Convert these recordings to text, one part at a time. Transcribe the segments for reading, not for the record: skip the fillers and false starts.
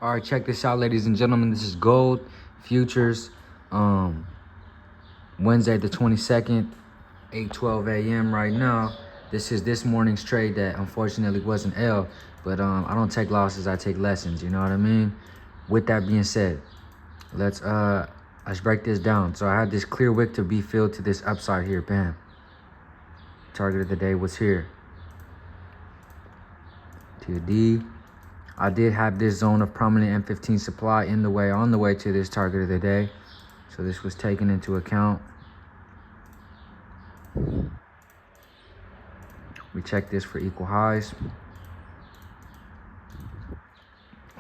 All right, check this out, ladies and gentlemen. This is gold futures, Wednesday the 22nd, 8:12 a.m. right now. This is this morning's trade that unfortunately was an L, but I don't take losses, I take lessons. You know what I mean? With that being said, let's break this down. So I had this clear wick to be filled to this upside here. Bam. Target of the day was here. To the D. I did have this zone of prominent M15 supply on the way to this target of the day. So this was taken into account. We check this for equal highs.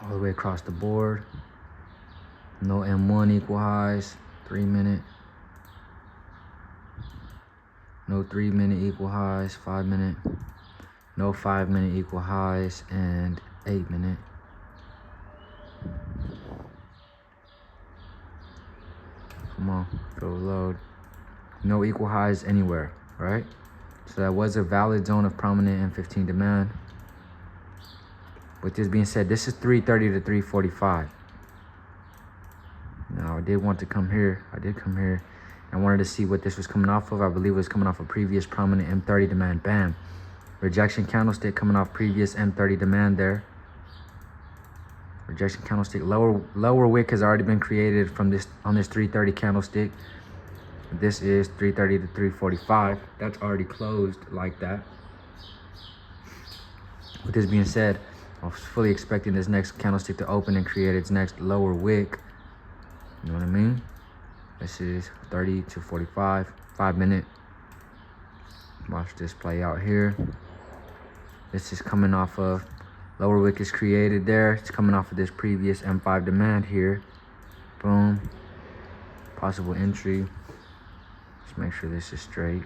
All the way across the board. No M1 equal highs, 3 minute. No 3 minute equal highs, 5 minute. No 5 minute equal highs, and 8 minute. Come on, go load. No equal highs anywhere, right? So that was a valid zone of prominent M15 demand. With this being said, this is 330 to 345. Now I did want to come here. I did come here. I wanted to see what this was coming off of. I believe it was coming off a previous prominent M30 demand. Bam. Rejection candlestick coming off previous M30 demand there. Rejection candlestick. Lower wick has already been created from this on this 330 candlestick. This is 330 to 345. That's already closed like that. With this being said, I was fully expecting this next candlestick to open and create its next lower wick. You know what I mean? This is 30 to 45, 5 minute. Watch this play out here. This is coming off of lower wick is created there. It's coming off of this previous M5 demand here. Boom. Possible entry. Let's make sure this is straight.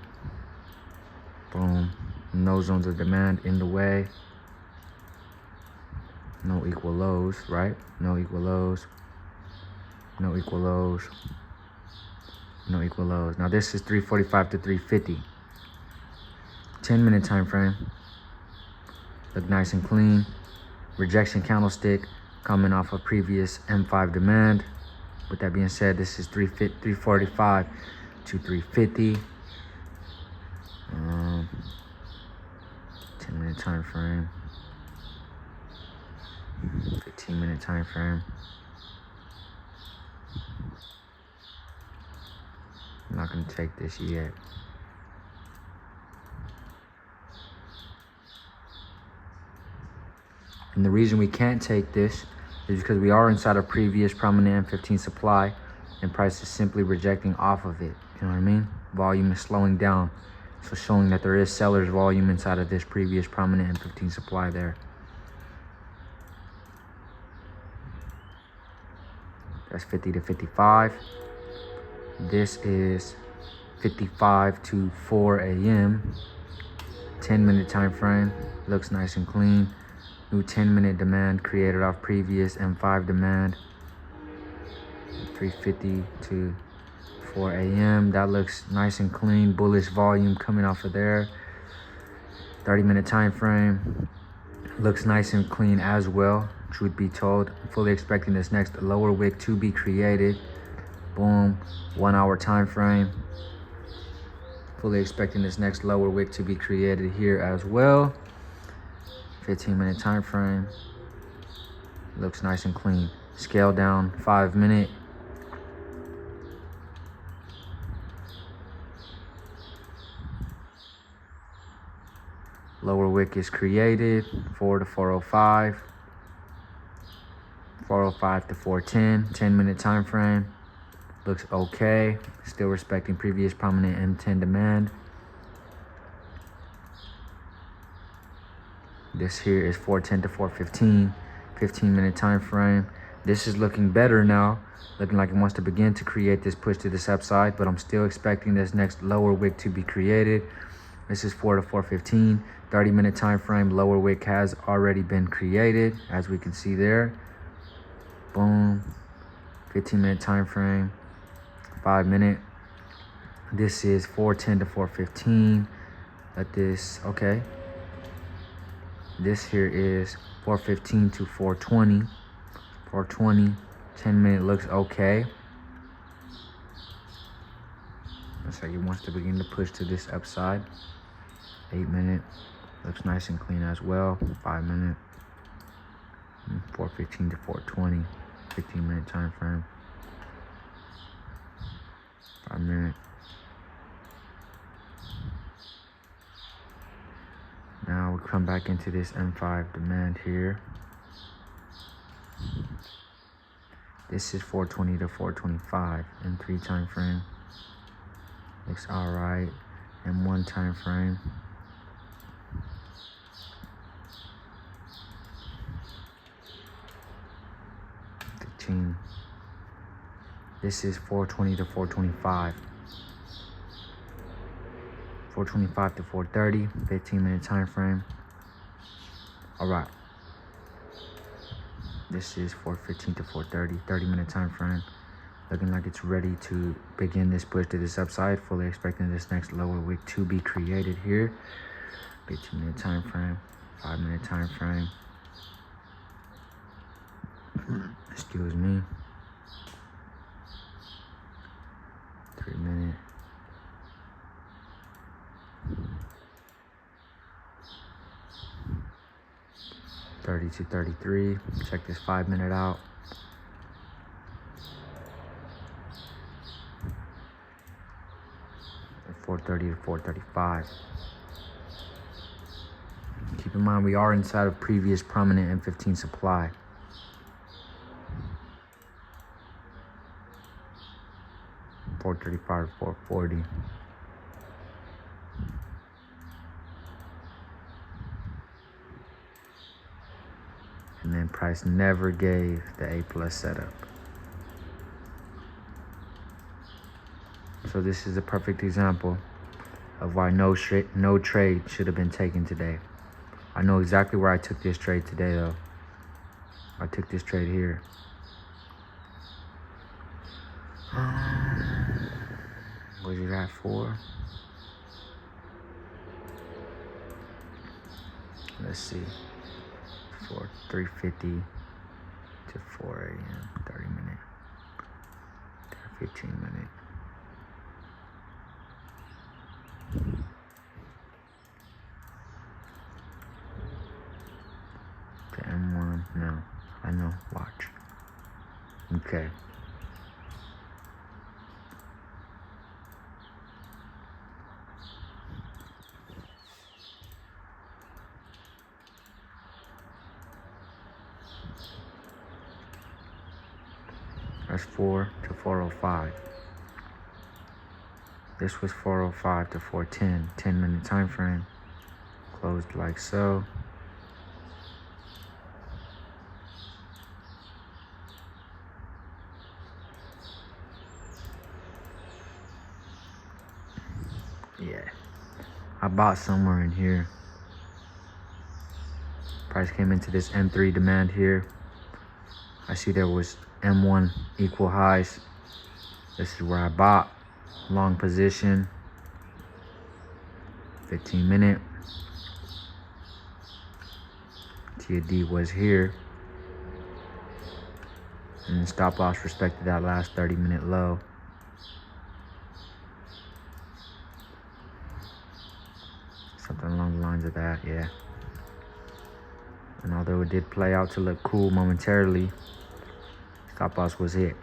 Boom. No zones of demand in the way. No equal lows, right? No equal lows. No equal lows. No equal lows. Now this is 345 to 350. 10 minute time frame. Look nice and clean. Rejection candlestick coming off of previous M5 demand. With that being said, this is 345 to 350. 10 minute time frame. 15 minute time frame. I'm not going to take this yet. And the reason we can't take this is because we are inside a previous prominent M15 supply and price is simply rejecting off of it. You know what I mean? Volume is slowing down. So showing that there is seller's volume inside of this previous prominent M15 supply there. That's 50 to 55. This is 55 to 4 a.m. 10 minute time frame. Looks nice and clean. New 10 minute demand created off previous M5 demand. 350 to 4 a.m. That looks nice and clean. Bullish volume coming off of there. 30 minute time frame. Looks nice and clean as well. Truth be told, I'm fully expecting this next lower wick to be created. Boom. 1 hour time frame. Fully expecting this next lower wick to be created here as well. 15 minute time frame. Looks nice and clean. Scale down 5 minute. Lower wick is created. 4 to 405. 405 to 410. 10 minute time frame. Looks okay. Still respecting previous prominent M10 demand. This here is 410 to 415. 15 minute time frame. This is looking better now. Looking like it wants to begin to create this push to this upside, but I'm still expecting this next lower wick to be created. This is 4 to 415. 30 minute time frame. Lower wick has already been created, as we can see there. Boom. 15 minute time frame. 5 minute. This is 410 to 415. Let this, okay. This here is 415 to 420. 420. 10-minute looks okay. Looks like it wants to begin to push to this upside. 8-minute looks nice and clean as well. 5-minute. 415 to 420. 15-minute time frame. 5-minute. Now we come back into this M5 demand here. This is 420 to 425. M3 time frame. Looks alright. M1 time frame. This is 420 to 425. 425 to 430, 15-minute time frame. All right. This is 415 to 430, 30-minute time frame. Looking like it's ready to begin this push to this upside. Fully expecting this next lower wick to be created here. 15-minute time frame, 5-minute time frame. Excuse me. 3-minute. 30 to 33. Check this 5-minute out. At 430 to 435. Keep in mind we are inside of previous prominent M15 supply. $435 to 440. And then price never gave the A+ setup. So this is a perfect example of why no trade should have been taken today. I know exactly where I took this trade today though. I took this trade here. What is that for? Let's see. For 3:50 to 4 a.m. 30-minute. 15-minute. The M1. No, I know. Watch. Okay. That's 4 to 405. This was 405 to 410. 10-minute time frame. Closed like so. Yeah. I bought somewhere in here. Price came into this M3 demand here. I see there was M1 equal highs. This is where I bought. Long position. 15-minute. TD was here. And then stop loss respected that last 30-minute low. Something along the lines of that, yeah. And although it did play out to look cool momentarily, stop loss was hit.